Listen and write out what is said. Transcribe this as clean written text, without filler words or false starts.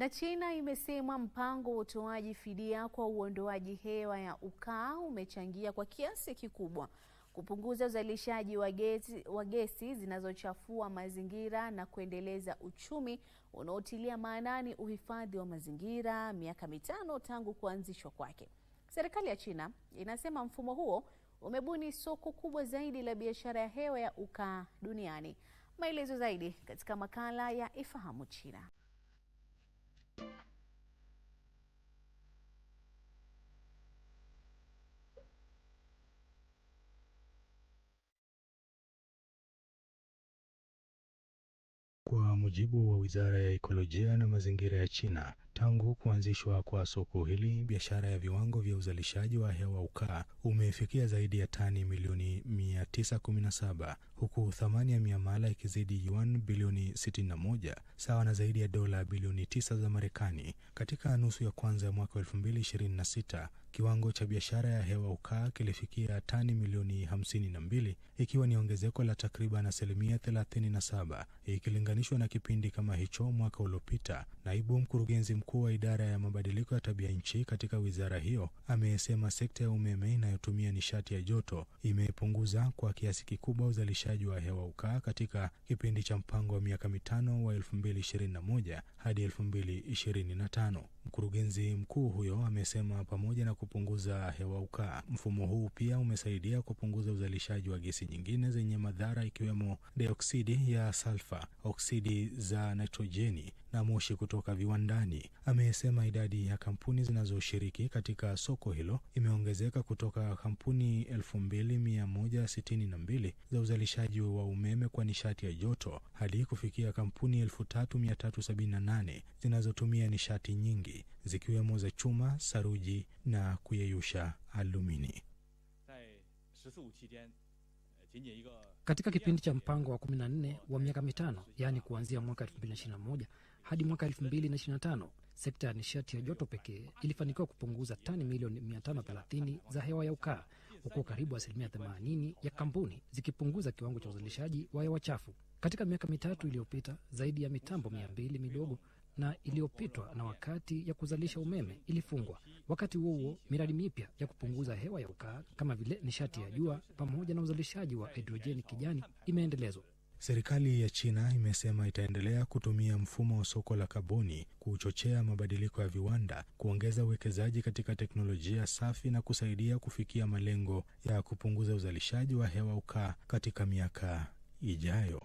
Na China imesema mpango wa utoaji fidia kwa uondoaji hewa ya ukaa umechangia kwa kiasi kikubwa kupunguza uzalishaji wa gesi zinazochafua mazingira na kuendeleza uchumi unaotilia maanani uhifadhi wa mazingira miaka mitano tangu kuanzishwa kwake. Serikali ya China inasema mfumo huo umebuni soko kubwa zaidi la biashara ya hewa ya ukaa duniani. Maelezo zaidi katika makala ya Ifahamu China. Kwa mujibu wa Wizara ya Ekolojia na Mazingira ya China, tangu kuanzishwa kwa soko hili, biashara ya viwango vya uzalishaji wa hewa ukaa umefikia zaidi ya tani milioni 917, huku thamani ya miamala ikizidi yuan bilioni 61, sawa na zaidi ya dola bilioni 9 za Marekani. Katika nusu ya kwanza ya mwaka 2026, kiwango cha biashara ya hewa ukaa kilifikia tani milioni 52, ikiwa ni ongezeko la takriban asilimia 37 ikilinganishwa na kipindi kama hicho mwaka uliopita. Naibu mkurugenzi mkuu wa idara ya mabadiliko ya tabia nchi katika wizara hiyo amesema sekta ya umeme inayotumia nishati ya joto imepunguza kwa kiasi kikubwa uzalishaji wa hewa ukaa katika kipindi cha mpango wa miaka mitano wa 2021 hadi 2025. Mkurugenzi mkuu huyo amesema pamoja na kupunguza hewa ukaa, mfumo huu pia umesaidia kupunguza uzalishaji wa gesi nyingine zenye madhara ikiwemo dioksidi ya sulfa, oksidi za nitrojeni na moshi kutoka viwandani. Amesema idadi ya kampuni zinazoshiriki katika soko hilo imeongezeka kutoka kampuni 2162 za uzalishaji wa umeme kwa nishati ya joto hadi kufikia kampuni 3378 zinazotumia nishati nyingi zikiwemo za chuma, saruji na kuyeyusha alumini. Katika kipindi cha mpango wa 14 wa miaka mitano, yaani kuanzia mwaka 2021 hadi mwaka 2025, sekta ya nishati ya joto pekee ilifanikiwa kupunguza tani milioni 530 za hewa ya ukaa, huku karibu asilimia 80 ya kampuni zikipunguza kiwango cha uzalishaji wa hewa chafu. Katika miaka mitatu iliyopita, zaidi ya mitambo 200 midogo na iliyopitwa na wakati ya kuzalisha umeme ilifungwa. Wakati huo huo, miradi mipya ya kupunguza hewa ya ukaa kama vile nishati ya jua pamoja na uzalishaji wa hidrojeni kijani imeendelezwa. Serikali ya China imesema itaendelea kutumia mfumo wa soko la kaboni kuchochea mabadiliko ya viwanda, kuongeza uwekezaji katika teknolojia safi na kusaidia kufikia malengo ya kupunguza uzalishaji wa hewa ukaa katika miaka ijayo.